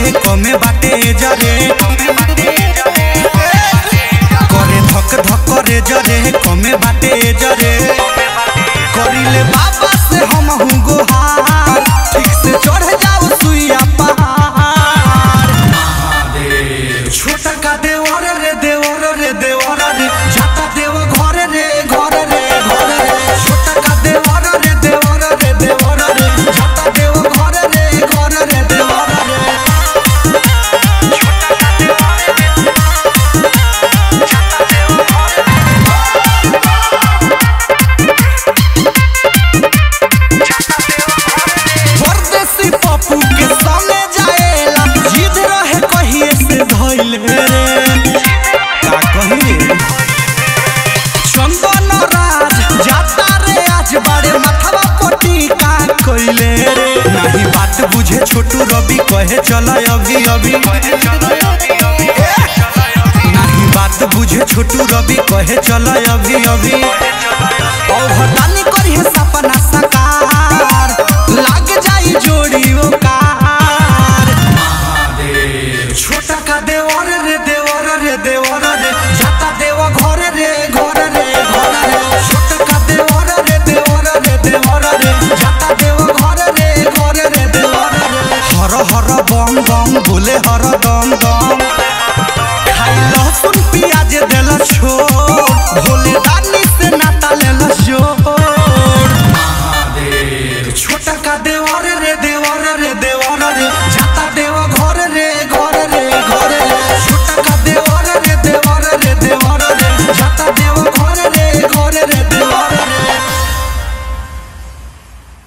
जरे कमे बाटे जरे करे धक धक करे जरे कमे बाटे जरे करिले बाबा से हम हूँ गोहार ठीक से चढ़ जाओ सुइया पहाड़ छोटा का देवर रे देवर रे देवर रे जाता देव घर रे घर रे घर रे छोटा का देवर रे देवर रे देवर रे जाता देव घर रे घर रे देवर रे परदेसी पप्पू के संगे जाएला जिद रहे कहिए से धइले रे का कहिए चंदन राज जाता रे आज बड़े माथवा कोटी का कइले रे नहीं बात बुझे छोटू रवि कहे चल अभी अभी नहीं बात बुझे छोटू रवि कहे चल अभी अभी और हटानी करी है सपना साकार लाग जाई जोड़ी वो कार छोटा का देवर रे देवर रे देवर रे जाता देव घर रे घर रे घर रे छोटा का देवर रे देवर रे देवर